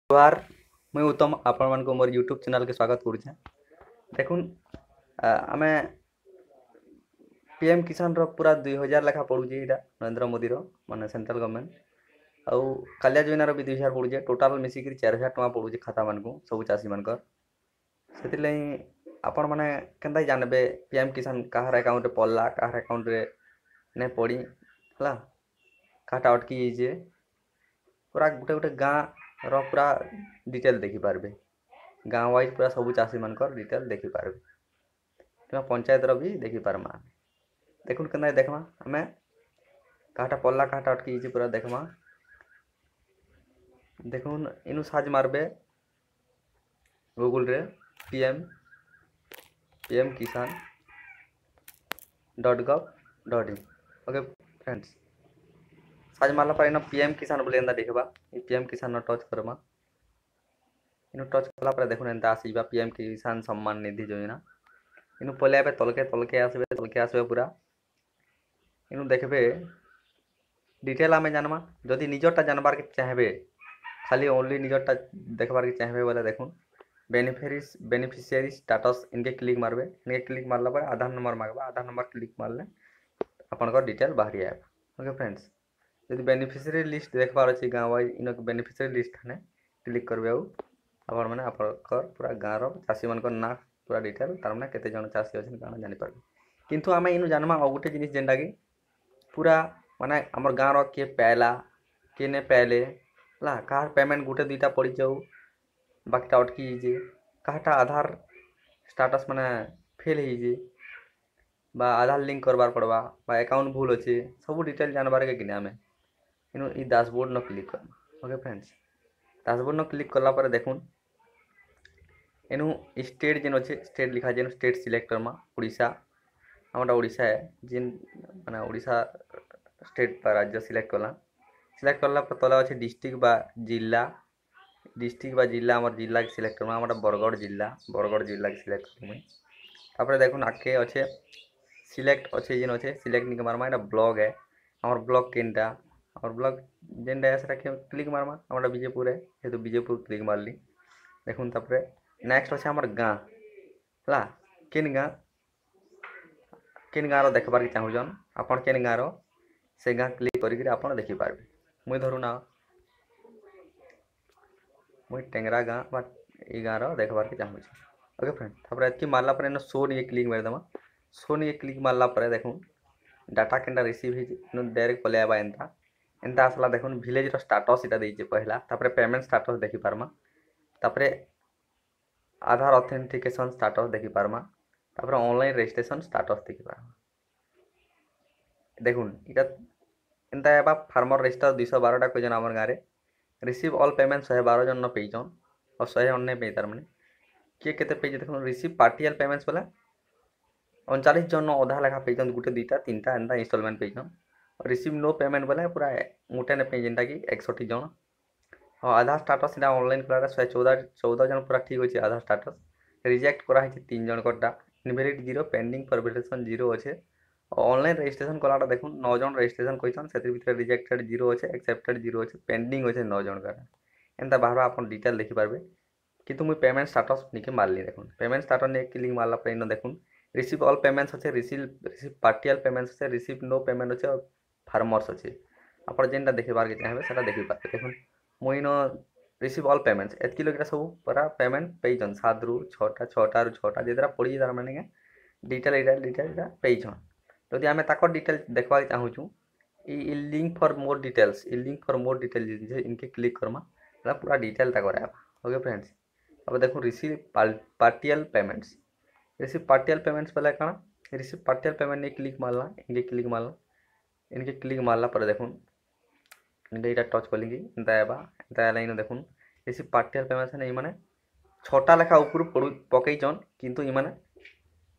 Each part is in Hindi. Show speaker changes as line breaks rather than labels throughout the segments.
जोहार मुई उत्तम आपण मानक मोर यूट्यूब चैनल के स्वागत करुचे। देखुन आमे पीएम किसान रो पूरा 2000 लेखा पड़ुचे इटा नरेंद्र मोदी रो माने सेंट्रल गवर्नमेंट आउ कालिया योजना रो भी 2000 पड़ुचे टोटल मिसिक 4000 टका पड़ुचे खाता मानकु सब चासी मानकर सेति लई आपण माने केनता जानबे पीएम किसान काहर अकाउंट रे पड़ला काहर अकाउंट रे ने पड़ी हला काटा अटकी जे पूरा गुटे गुटे गाँ रो पूरा डिटेल देखि पारबे गाँ वाइज पूरा सब चासी मानकर डिटेल देखि पारबे किंवा पंचायत रो भी देखि पारमा। देखुन केना देखमा हमें काटा पल्ला काटा अटकी जे पूरा देखमा। देखुन इनु सर्च मारबे गूगल रे pm kisan.gov.in okay friends search मारला पर इनो पीएम किसान बोले एंदा देखबा ई पीएम किसान न टच करमा। इनु टच कला पर देखुन एंता आसीबा पीएम किसान सम्मान निधि योजना इनु पले आबे तलके आसबे पूरा इनु देखबे डिटेल आमे जानमा जदि निजरटा जानबार के चाहबे खाली ओनली निजरटा देखबार के चाहबे बोले देखुन बेनिफिशियरी स्टेटस इनके क्लिक मारबे इनके क्लिक मारला पर आधार नंबर मांगबा आधार नंबर क्लिक मारले आपनकर डिटेल बाहरी आएबा। ओके फ्रेंड्स यदि बेनिफिशियरी लिस्ट देखबार अछि गाँव वाइज इन बेनिफिशियरी लिस्ट ने क्लिक करबे आपण माने आपनकर पूरा गाँव रो चासी मानकर ना पूरा डिटेल तार माने केते जन चासी अछि काना जानि पारबे। किंतु आमे इनु जानमा और गुटे जिनिस जेंडा की पूरा माने हमर गाँव रो के पैला के ने पहले ला कार पेमेंट गुटे दुईटा पड़ी जाऊ बाकीटा अटकी जे काटा आधार स्टेटस माने फेल ही जे बा आधार लिंक करबार पड़बा बा अकाउंट भूल अछि सब डिटेल जानबार के किने आमे इनु ई डैशबोर्ड न क्लिक करना। ओके फ्रेंड्स डैशबोर्ड न क्लिक करला पर देखुन इनु स्टेट जेन अछि स्टेट लिखा जेन स्टेट सिलेक्ट करमा उड़ीसा हमरा उड़ीसा है जिन माने उड़ीसा स्टेट पर राज्य सिलेक्ट करला पर तला अछि डिस्ट्रिक्ट बा जिला हमर जिला के सिलेक्ट करमा हमरा बरगढ़ जिला के सिलेक्ट करमु। तापर देखुन आके अछि सिलेक्ट अछि जेन अछि सिलेक्ट निक मारमा एटा ब्लॉग है हमर ब्लॉग केनटा और ब्लॉग जेनटा है सेटा क्लिक मारमा हमरा विजयपुर है हेतु विजयपुर क्लिक मारली। देखुन तापर नेक्स्ट अछि हमर गाँ ला केन गाँ रो देखबार के चाहू जन आपण केन गाँ रो से गाँ क्लिक करी आपण देखि पारबे। मुई धरु ना मुई टेंगरा गाँ बा ई गाँ रो देखबार के चाहू छी। ओके फ्रेंड तापर एतकी मारला पर न शो नि क्लिक मार दमा शो नि क्लिक मारला पर देखुन डाटा केनटा रिसीव हे डायरेक्ट पले आबा एंता आसला देखुन विलेज रो स्टेटस इटा देइचे पहला तापर पेमेंट स्टेटस देखि पारमा तापर आधार ऑथेंटिकेशन स्टेटस देखि पारमा तापर ऑनलाइन रजिस्ट्रेशन स्टेटस देखि पारमा। देखुन इटा एंता एबा फार्मर रजिस्टर 212 टा कोजन हमर गारे रिसीव ऑल पेमेंट 112 जन न पेजन और 109 पे तार माने के केते पेज देखुन रिसीव पार्टियल पेमेंट्स वाला 39 जन आधा लेखा पेजन गुटे दुईटा तीनटा एंता इंस्टॉलमेंट पेजन और रिसीव नो पेमेंट वाला पूरा गुटे ने पेज जेंटा की 61 जन और आधार स्टेटस इटा ऑनलाइन करा 114 जन पूरा ठीक होछि आधार स्टेटस रिजेक्ट करा है 3 जन कोटा इनवैलिड 0 पेंडिंग फॉर वेरिफिकेशन 0 अछि और ऑनलाइन रजिस्ट्रेशन कलाटा देखुन 9 जन रजिस्ट्रेशन कइसन सेतिर भीतर रिजेक्टेड 0 अछि एक्सेप्टेड 0 अछि पेंडिंग अछि 9 जन का एंता बाहर अपन डिटेल देखि पारबे। किंतु मुई पेमेंट स्टेटस निके मारली देखुन पेमेंट स्टेटस ने क्लिक मारला पर इन देखुन रिसीव ऑल पेमेंट्स अछि रिसीव पार्टियल पेमेंट्स अछि रिसीव नो पेमेंट अछि और फार्मर्स अछि आपण जेनटा देखबार के चाहबे सेटा देखि पारबे। देखुन मुई न रिसीव ऑल पेमेंट्स एतकी लोग सब पूरा पेमेंट पेजन 7 रु 6टा रु 6टा जेतरा पड़ी तार माने डिटेल पेजन जदि आमे ताको डिटेल देखबा के चाहू छु ई लिंक फॉर मोर डिटेल्स जे इनके क्लिक करमा पूरा डिटेल ता कराबा। ओके फ्रेंड्स अब देखो रिसीव पार्टियल पेमेंट्स पहले कना रिसीव पार्टियल पेमेंट ने क्लिक मारला पर देखुन इनके इटा टच कलिंगी इंता लाइन देखुन रिसीव पार्टियल पेमेंट्स ने माने 6टा लेखा ऊपर पकईचन किंतु इ माने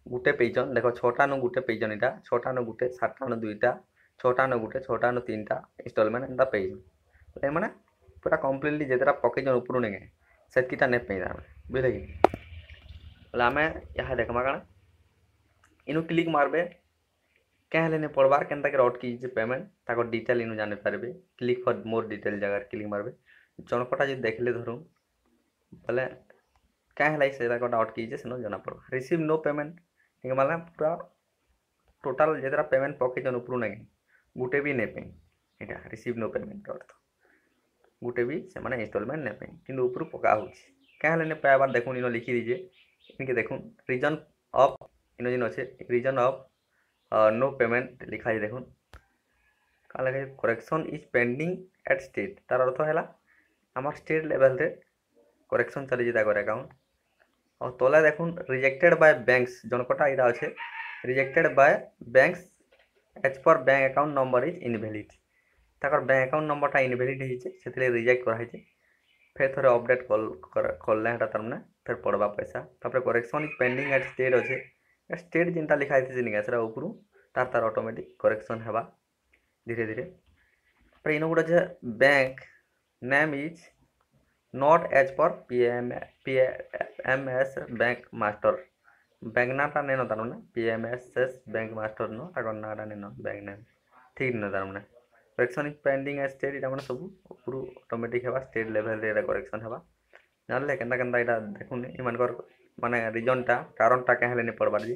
गुटे पेजन देखो 6टा न गुटे पेजन इटा 6टा न गुटे 7टा न 2टा 6टा न गुटे 6टा न 3टा इंस्टॉलमेंट इंता पेजन ए माने पूरा कंप्लीटली जेतरा पकईचन ऊपर नेगे सेतकीटा ने पेजा बुझले कि बोले आमे यहाँ देखमा काना इनु क्लिक मारबे क्या लेने पड़बार केनता के अटकी जे पेमेंट ताको डिटेल इनु जाने पारबे क्लिक फॉर मोर डिटेल जगह क्लिक मारबे जनकटा जे देखले धरु बोले क्या है से अटकी से जना पड़ो रिसीव नो पेमेंट ठीक माला पूरा टोटाल जितना पेमेंट पकईन ऊपर ना गोटे भी नहीं यहाँ रिसीव नो पेमेंट अर्थ गोटे भी से इनस्टलमेंट नहीं कि ऊपर पका हो क्या नहीं पाइबार देखुन इन लिखी दीजिए इनके देखुन रीजन ऑफ इन जिन अच्छे रीजन ऑफ नो पेमेंट लिखा है देखुन क्या लगे correction is pending at state तार अर्थ है आम स्टेट लेवल रे करेक्शन चली अकाउंट और तले देखुन रिजेक्टेड बाय बैंक्स जनकटा यहाँ अच्छे rejected by banks as per bank account number is invalid ताकर बैंक अकाउंट नंबरटा इनवैलिड होते रिजेक्ट कराई फिर थे अपडेट कले तार मैंने फिर पड़वा पैसा तापर correction is pending at state अच्छे स्टेट जिनटा लिखाई से ऊपर तार तार ऑटोमेटिक करेक्शन है धीरे धीरे इन गोटे bank name is not as per PMS bank master bank नाटा नहीं तार मैंने PMSS बैंक मास्टर नो तार नाटा नहीं बैंक नेम ठीक न तार मैंने correction is pending as state यहाँ मैंने सब ऊपर ऑटोमेटिक है स्टेट लेवल रे करेक्शन है जानले केन्ता केन्ता यहाँ देखुन इमानकर माने रिजनटा कारणटा क्या नहीं पड़बार जी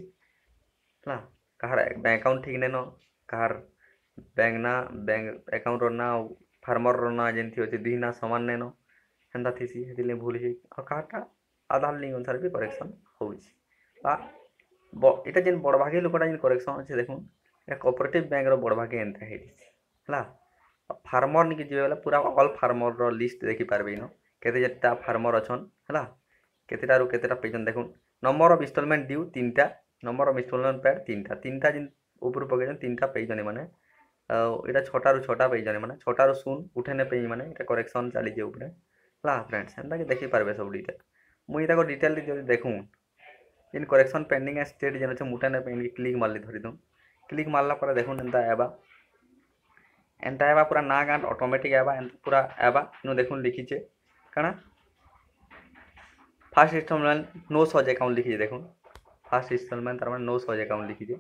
है कहार बैंक अकाउंट ठीक नहीं न कहार बैंक ना बैंक अकाउंट ना फार्मर ना जमी अच्छे दी ना सामान नहीं न हेन्ता थीसी से भूल और कहाटा आधार लिंक अनुसार भी करेक्शन होटा जेन बड़ भागी लोकटा जेन करेक्शन अच्छे देखुन कोऑपरेटिव बैंक रो बड़ भागी एंता है फार्मर निके जी बोले पूरा ऑल फार्मर रो लिस्ट देखी पारबे इन केतेटा फार्मर अच्छन है केतेटारू केतेटा पेजन देखुन नंबर ऑफ इंस्टॉलमेंट ड्यू 3टा नंबर ऑफ इंस्टॉलमेंट पेड 3टा जिन ऊपर पकड़ 3टा पेजन माने यहाँ 6टारू 6टा पेजन माने 6टारू शून उठे पे माने करेक्शन चली ऊपर है फ्रेंड्स एंता कि देखी पारबे सब डिटेल मुझे डिटेल देखूँ जिन करेक्शन पेंडिंग है स्टेट जेन अच्छे मुठे नहीं क्लिक मारली धरी दूँ क्लिक मारला पर देखुन एंता एबा पूरा ना गाँट ऑटोमेटिक एबा पूरा एबा इन देखुन लिखीचे कण फास्ट इंस्टॉलमेंट नो सज अकाउंट लिखीजे देखुन फास्ट इंस्टॉलमेंट तार नो सज अकाउंट लिखीजे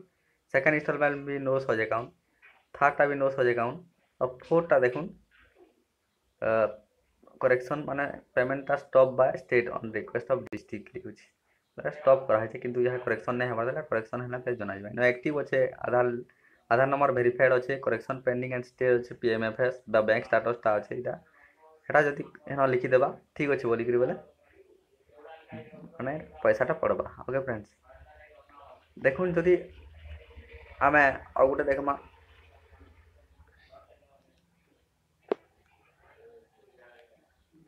सेकेंड इंस्टॉलमेंट भी नो सज अकाउंट थर्डटा भी नो सज अकाउंट और फोर्थटा देखुन करेक्शन माने पेमेंटा stop by state on request of district लिखुँ स्टॉप कराई किंतु यहाँ करेक्शन नहीं हमारे करेक्शन है जन एक्टिव अच्छे आधार नंबर वेरीफाइड अच्छे करेक्शन पेंडिंग एंड स्टे अच्छे PMFS बैंक स्टाटसटा अच्छे यहाँ जदि यहाँ लिखिदेबा ठीक अच्छे बोलिक बोले माने पैसाटा पड़वा ओके फ्रेंड्स देखुन जदि आम आ गोटे देखमा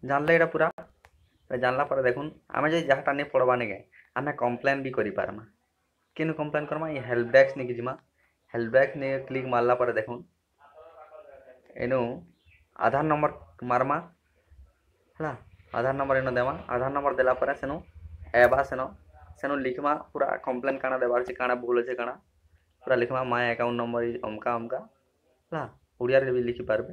जानले यहाँ पूरा जानला पर देखुन आम जहाँटा नहीं पड़वा नहीं आम कम्प्लेन भी कर पारमा कि कम्प्लेन करमा ये हेल्प डेस्क नहीं जिमा हेल्प डेस्क नहीं क्लिक मारला पर देखुन इनु आधार नंबर मारमा है आधार number in Dema Aadhaar number देला पर सेनु एबा सेनु लिखमा पूरा कम्प्लेन काना देवार अच्छे काना भूल अच्छे काना पूरा लिखमा माय अकाउंट नंबर इज अमका अमका है उड़िया भी लिखी पारबे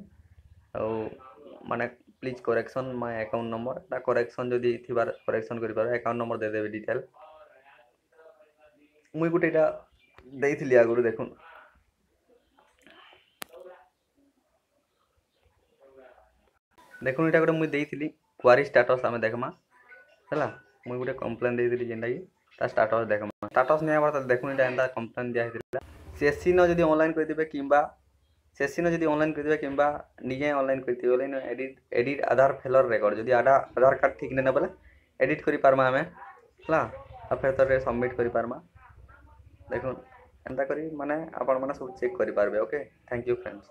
माने please correction my account number correction जदि थिबार करेक्शन करि पार अकाउंट नंबर दे देबे डिटेल मुई गोटे देइथिली आगुरु देखुन देखुन यहाँ गोटे मुई देइथिली क्वारी स्टाटस आमे देखमा है मुई गोटे कम्प्लेन देइथिली जेनटा कि स्टाटस देखमा स्टाटस नहीं आबार देखुन एंता कम्प्लेन दिया होइतिला सेसी न जदि ऑनलाइन करदिबे किंबा सेसी न जदि ऑनलाइन करदिबे किंबा निजे ऑनलाइन करदिबे बोले एडिट आधार फेलर रेकर्ड जदि आधार कार्ड ठीक नहीं बोले एडिट करि पारमा आमे है फिर थोड़े सबमिट करि पारमा देखुन एंता करी माने आपण माने सब चेक करि पारबे ओके थैंक यू फ्रेंड्स।